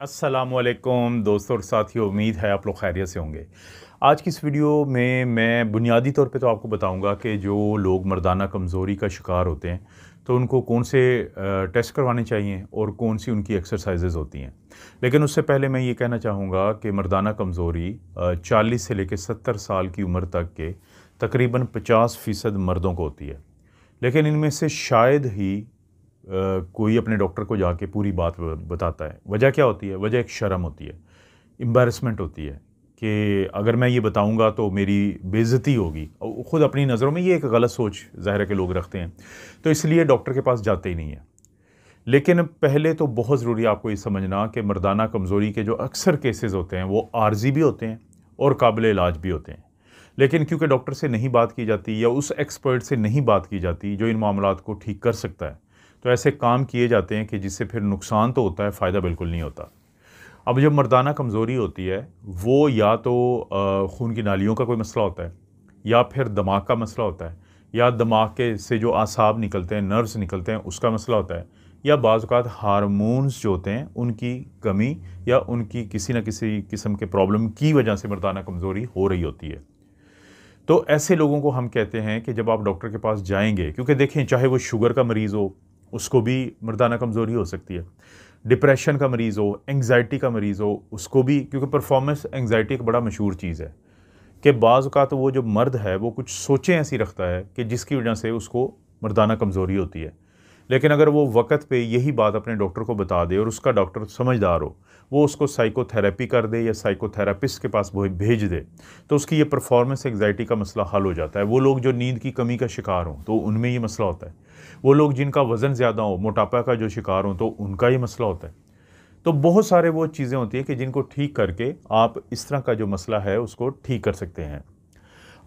अस्सलामुअलैकुम दोस्तों और साथियों, उम्मीद है आप लोग खैरियत से होंगे। आज की इस वीडियो में मैं बुनियादी तौर पे तो आपको बताऊंगा कि जो लोग मर्दाना कमज़ोरी का शिकार होते हैं तो उनको कौन से टेस्ट करवाने चाहिए और कौन सी उनकी एक्सरसाइजेज़ होती हैं। लेकिन उससे पहले मैं ये कहना चाहूँगा कि मर्दाना कमज़ोरी 40 से लेकर 70 साल की उम्र तक के तकरीबन 50% मर्दों को होती है। लेकिन इनमें से शायद ही कोई अपने डॉक्टर को जाके पूरी बात बताता है। वजह क्या होती है? वजह एक शर्म होती है, एम्बैरसमेंट होती है कि अगर मैं ये बताऊंगा तो मेरी बेइज्जती होगी। और ख़ुद अपनी नज़रों में ये एक गलत सोच ज़ाहिर है कि लोग रखते हैं, तो इसलिए डॉक्टर के पास जाते ही नहीं है। लेकिन पहले तो बहुत ज़रूरी है आपको ये समझना कि मर्दाना कमज़ोरी के जो अक्सर केसेस होते हैं वो आर्जी भी होते हैं और काबिल इलाज भी होते हैं। लेकिन क्योंकि डॉक्टर से नहीं बात की जाती या उस एक्सपर्ट से नहीं बात की जाती जो इन मामलात को ठीक कर सकता है, तो ऐसे काम किए जाते हैं कि जिससे फिर नुकसान तो होता है, फ़ायदा बिल्कुल नहीं होता। अब जब मर्दाना कमज़ोरी होती है वो या तो खून की नालियों का कोई मसला होता है, या फिर दिमाग का मसला होता है, या दिमाग के से जो आसाब निकलते हैं, नर्व्स निकलते हैं, उसका मसला होता है, या बाज़ औक़ात हार्मोन्स जो होते हैं उनकी कमी या उनकी किसी न किसी किस्म के प्रॉब्लम की वजह से मर्दाना कमज़ोरी हो रही होती है। तो ऐसे लोगों को हम कहते हैं कि जब आप डॉक्टर के पास जाएंगे, क्योंकि देखें चाहे वो शुगर का मरीज़ हो उसको भी मर्दाना कमज़ोरी हो सकती है, डिप्रेशन का मरीज़ हो, एंग्जाइटी का मरीज़ हो उसको भी, क्योंकि परफॉर्मेंस एंग्जाइटी एक बड़ा मशहूर चीज़ है कि बाज़ का तो वो जो मर्द है वो कुछ सोचें ऐसी रखता है कि जिसकी वजह से उसको मर्दाना कमज़ोरी होती है। लेकिन अगर वो वक़्त पे यही बात अपने डॉक्टर को बता दे और उसका डॉक्टर समझदार हो, वो उसको साइकोथेरेपी कर दे या साइकोथेरेपिस्ट के पास वो भेज दे, तो उसकी ये परफॉर्मेंस एंग्जाइटी का मसला हल हो जाता है। वो लोग जो नींद की कमी का शिकार हों तो उनमें ये मसला होता है। वो लोग जिनका वज़न ज़्यादा हो, मोटापा का जो शिकार हों, तो उनका ये मसला होता है। तो बहुत सारे वो चीज़ें होती हैं कि जिनको ठीक करके आप इस तरह का जो मसला है उसको ठीक कर सकते हैं।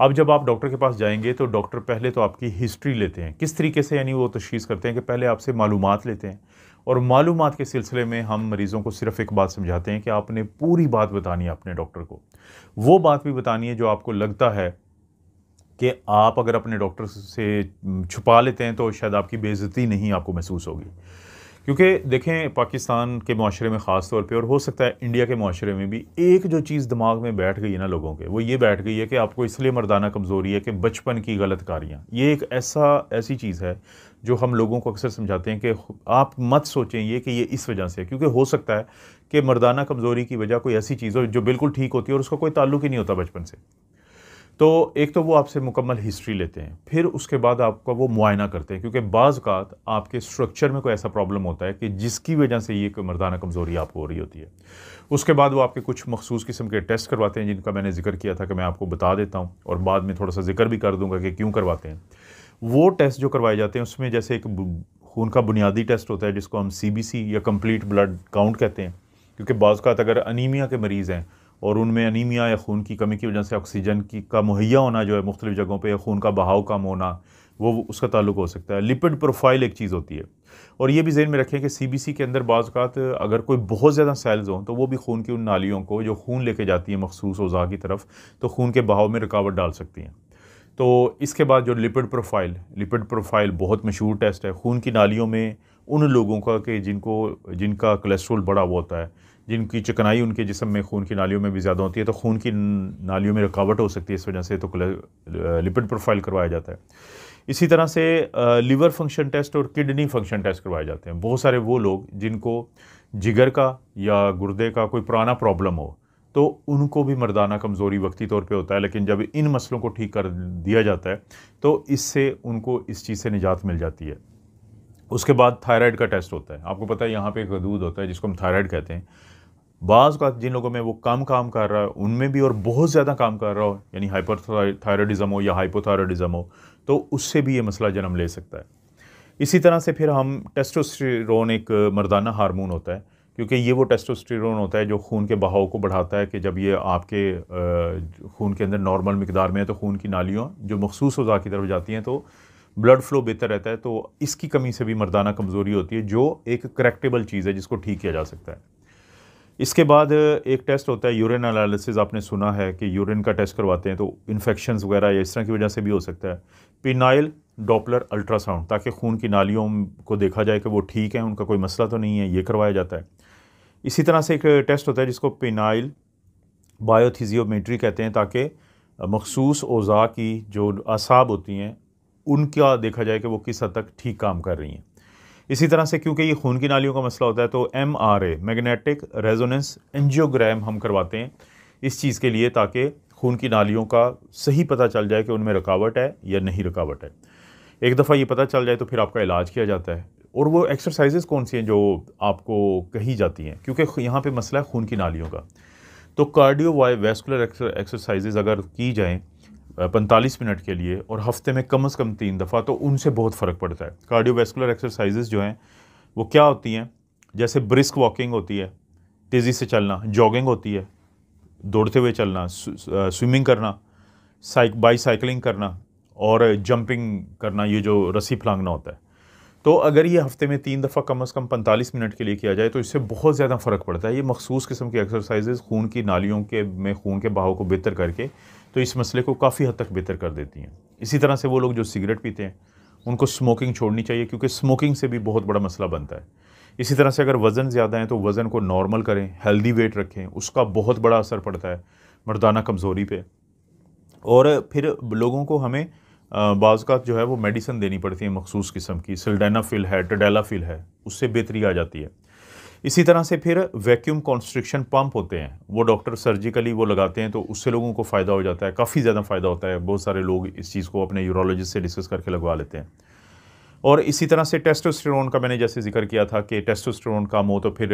अब जब आप डॉक्टर के पास जाएंगे तो डॉक्टर पहले तो आपकी हिस्ट्री लेते हैं। किस तरीके से, यानी वो तशख़ीस करते हैं कि पहले आपसे मालूमात लेते हैं, और मालूमात के सिलसिले में हम मरीज़ों को सिर्फ़ एक बात समझाते हैं कि आपने पूरी बात बतानी है अपने डॉक्टर को। वो बात भी बतानी है जो आपको लगता है कि आप अगर अपने डॉक्टर से छुपा लेते हैं तो शायद आपकी बेइज्जती नहीं आपको महसूस होगी। क्योंकि देखें पाकिस्तान के माशरे में ख़ास तौर पे, और हो सकता है इंडिया के माशरे में भी, एक जो चीज़ दिमाग में बैठ गई है ना लोगों के, वो ये बैठ गई है कि आपको इसलिए मर्दाना कमज़ोरी है कि बचपन की गलत कारियाँ। ये एक ऐसी चीज़ है जो हम लोगों को अक्सर समझाते हैं कि आप मत सोचें ये कि ये इस वजह से है, क्योंकि हो सकता है कि मर्दाना कमज़ोरी की वजह कोई ऐसी चीज़ हो जो बिल्कुल ठीक होती है और उसका कोई ताल्लुक ही नहीं होता बचपन से। तो एक तो वो आपसे मुकम्मल हिस्ट्री लेते हैं, फिर उसके बाद आपका वो मुआयना करते हैं, क्योंकि बाज़ औक़ात आपके स्ट्रक्चर में कोई ऐसा प्रॉब्लम होता है कि जिसकी वजह से ये मर्दाना कमज़ोरी आपको हो रही होती है। उसके बाद वो आपके कुछ मखसूस किस्म के टेस्ट करवाते हैं जिनका मैंने ज़िक्र किया था कि मैं आपको बता देता हूँ, और बाद में थोड़ा सा ज़िक्र भी कर दूँगा कि क्यों करवाते हैं। वो टेस्ट जो करवाए जाते हैं उसमें जैसे एक खून का बुनियादी टेस्ट होता है जिसको हम CBC या कंप्लीट ब्लड काउंट कहते हैं, क्योंकि बाज़ औक़ात अगर अनीमिया के मरीज़ हैं और उनमें अनीमिया या खून की कमी की वजह से ऑक्सीजन का मुहैया होना जो है मुख्तलिफ़ जगहों पे, या खून का बहाव कम होना, वो उसका ताल्लुक हो सकता है। लिपिड प्रोफाइल एक चीज़ होती है, और ये भी ज़हन में रखें कि CBC के अंदर बाज़ औक़ात अगर कोई बहुत ज़्यादा सेल्स हों तो वो भी खून की उन नालियों को जो खून लेके जाती है मखसूस औज़ा की तरफ, तो खून के बहाव में रुकावट डाल सकती हैं। तो इसके बाद जो लिपिड प्रोफाइल बहुत मशहूर टेस्ट है खून की नालियों में उन लोगों का कि जिनका कोलेस्ट्रॉल बड़ा हुआ होता है, जिनकी चिकनाई उनके जिस्म में खून की नालियों में भी ज़्यादा होती है, तो खून की नालियों में रुकावट हो सकती है इस वजह से, तो लिपिड प्रोफाइल करवाया जाता है। इसी तरह से लिवर फंक्शन टेस्ट और किडनी फंक्शन टेस्ट करवाए जाते हैं। बहुत सारे वो लोग जिनको जिगर का या गुर्दे का कोई पुराना प्रॉब्लम हो, तो उनको भी मर्दाना कमज़ोरी वक्ती तौर पे होता है, लेकिन जब इन मसलों को ठीक कर दिया जाता है तो इससे उनको इस चीज़ से निजात मिल जाती है। उसके बाद थायराइड का टेस्ट होता है। आपको पता है यहाँ पे एक गदूद होता है जिसको हम थायराइड कहते हैं। बाज़ का जिन लोगों में वो कम काम कर रहा है उनमें भी, और बहुत ज़्यादा काम कर रहा हो, यानी हाइपरथायराइडिज़म हो या हाइपोथायराइडिज़म हो, तो उससे भी ये मसला जन्म ले सकता है। इसी तरह से फिर हम टेस्टोस्टेरोन एक मर्दाना हार्मोन होता है, क्योंकि ये वो टेस्टोस्टेरोन होता है जो खून के बहाव को बढ़ाता है कि जब ये आपके खून के अंदर नॉर्मल मिकदार में है तो खून की नालियों जो मखसूस औज़ा की तरफ जाती हैं तो ब्लड फ्लो बेहतर रहता है। तो इसकी कमी से भी मर्दाना कमज़ोरी होती है, जो एक करेक्टेबल चीज़ है जिसको ठीक किया जा सकता है। इसके बाद एक टेस्ट होता है यूरिन एनालिसिस। आपने सुना है कि यूरिन का टेस्ट करवाते हैं तो इन्फेक्शंस वगैरह या इस तरह की वजह से भी हो सकता है। पिनाइल डॉपलर अल्ट्रासाउंड, ताकि खून की नालियों को देखा जाए कि वो ठीक है, उनका कोई मसला तो नहीं है, ये करवाया जाता है। इसी तरह से एक टेस्ट होता है जिसको पेनाइल बायोथिजियोमेट्री कहते हैं, ताकि मखसूस औज़ा की जो असाब होती हैं उनका देखा जाए कि वो किस हद तक ठीक काम कर रही हैं। इसी तरह से क्योंकि ये खून की नालियों का मसला होता है तो MRA मैग्नेटिक रेजोनेंस एंजियोग्राम हम करवाते हैं इस चीज़ के लिए, ताकि खून की नालियों का सही पता चल जाए कि उनमें रुकावट है या नहीं रुकावट है। एक दफ़ा ये पता चल जाए तो फिर आपका इलाज किया जाता है। और वो एक्सरसाइजेज़ कौन सी हैं जो आपको कही जाती हैं, क्योंकि यहाँ पे मसला है खून की नालियों का। तो कार्डियोवास्कुलर एक्सरसाइजेज़ अगर की जाएँ 45 मिनट के लिए और हफ्ते में कम से कम 3 दफ़ा, तो उनसे बहुत फ़र्क पड़ता है। कार्डियोवास्कुलर एक्सरसाइजेज़ जो हैं वो क्या होती हैं, जैसे ब्रिस्क वॉकिंग होती है, तेज़ी से चलना, जॉगिंग होती है, दौड़ते हुए चलना, स्विमिंग करना, बाईसाइकिलिंग करना और जंपिंग करना, ये जो रस्सी फलांगना होता है। तो अगर ये हफ्ते में 3 दफ़ा कम से कम 45 मिनट के लिए किया जाए तो इससे बहुत ज़्यादा फ़र्क पड़ता है। ये मखसूस किस्म की एक्सरसाइजेज़ खून की नालियों के में खून के बहाव को बेहतर करके तो इस मसले को काफ़ी हद तक बेहतर कर देती हैं। इसी तरह से वो लोग जो सिगरेट पीते हैं उनको स्मोकिंग छोड़नी चाहिए, क्योंकि स्मोकिंग से भी बहुत बड़ा मसला बनता है। इसी तरह से अगर वज़न ज़्यादा है तो वज़न को नॉर्मल करें, हेल्दी वेट रखें, उसका बहुत बड़ा असर पड़ता है मर्दाना कमज़ोरी पे। और फिर लोगों को हमें बाज़ जो है वो मेडिसिन देनी पड़ती है मखसूस किस्म की, सिल्डेनाफिल है, टडेलाफिल है, उससे बेहतरी आ जाती है। इसी तरह से फिर वैक्यूम कॉन्स्ट्रिक्शन पंप होते हैं, वो डॉक्टर सर्जिकली वो लगाते हैं, तो उससे लोगों को फ़ायदा हो जाता है, काफ़ी ज़्यादा फ़ायदा होता है। बहुत सारे लोग इस चीज़ को अपने यूरोलॉजिस्ट से डिस्कस करके लगवा लेते हैं। और इसी तरह से टेस्टोस्टेरोन का मैंने जैसे जिक्र किया था कि टेस्टोस्टेरोन कम हो तो फिर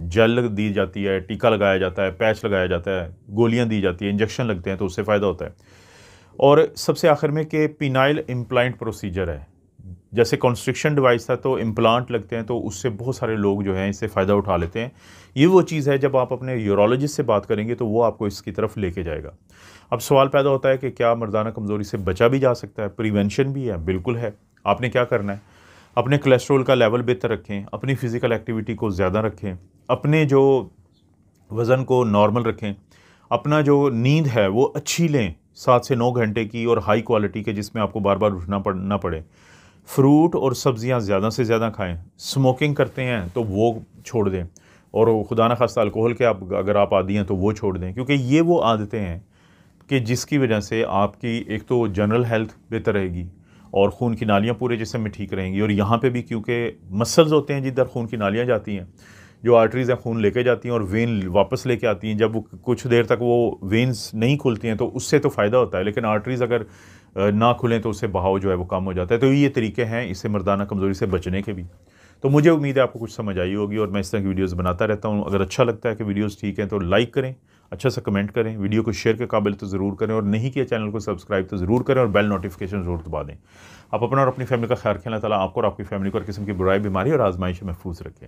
जेल दी जाती है, टीका लगाया जाता है, पैच लगाया जाता है, गोलियाँ दी जाती हैं, इंजेक्शन लगते हैं, तो उससे फ़ायदा होता है। और सबसे आखिर में कि पिनाइल इम्प्लांट प्रोसीजर है, जैसे कॉन्स्ट्रिक्शन डिवाइस था तो इम्प्लांट लगते हैं, तो उससे बहुत सारे लोग जो हैं इससे फ़ायदा उठा लेते हैं। ये वो चीज़ है जब आप अपने यूरोलॉजिस्ट से बात करेंगे तो वो आपको इसकी तरफ लेके जाएगा। अब सवाल पैदा होता है कि क्या मर्दाना कमज़ोरी से बचा भी जा सकता है, प्रिवेंशन भी है? बिल्कुल है। आपने क्या करना है, अपने कोलेस्ट्रॉल का लेवल बेहतर रखें, अपनी फ़िज़िकल एक्टिविटी को ज़्यादा रखें, अपने जो वज़न को नॉर्मल रखें, अपना जो नींद है वो अच्छी लें, 7 से 9 घंटे की और हाई क्वालिटी के, जिसमें आपको बार बार उठना ना पड़े। फ्रूट और सब्ज़ियाँ ज़्यादा से ज़्यादा खाएं। स्मोकिंग करते हैं तो वो छोड़ दें, और खुदा न खास्ता अल्कोहल के अगर आप आदी हैं तो वो छोड़ दें, क्योंकि ये वो आदतें हैं कि जिसकी वजह से आपकी एक तो जनरल हेल्थ बेहतर रहेगी और खून की नालियाँ पूरे जिस्म में ठीक रहेंगी। और यहाँ पे भी क्योंकि मसल्स होते हैं जिधर खून की नालियाँ जाती हैं, जो आर्टरीज़ हैं खून लेके जाती हैं और वेन वापस लेके आती हैं। जब वो कुछ देर तक वो वेन्स नहीं खुलती हैं तो उससे तो फ़ायदा होता है, लेकिन आर्टरीज़ अगर ना खुलें तो उससे बहाव जो है वो कम हो जाता है। तो ये तरीके हैं इससे मर्दाना कमज़ोरी से बचने के भी। तो मुझे उम्मीद है आपको कुछ समझ आई होगी, और मैं इस तरह की वीडियोज़ बनाता रहता हूँ। अगर अच्छा लगता है कि वीडियोज़ ठीक हैं तो लाइक करें, अच्छा सा कमेंट करें, वीडियो को शेयर के काबिल तो ज़रूर करें, और नहीं किया चैनल को सब्सक्राइब तो ज़रूर करें, और बेल नोटिफिकेशन ज़रूर दबा दें। आप अपना और अपनी फैमिली का ख्याल रखें। अल्लाह ताला आपको और आपकी फैमिली को हर किस्म की बुराई, बीमारी और आजमाइश में महफूज रखें।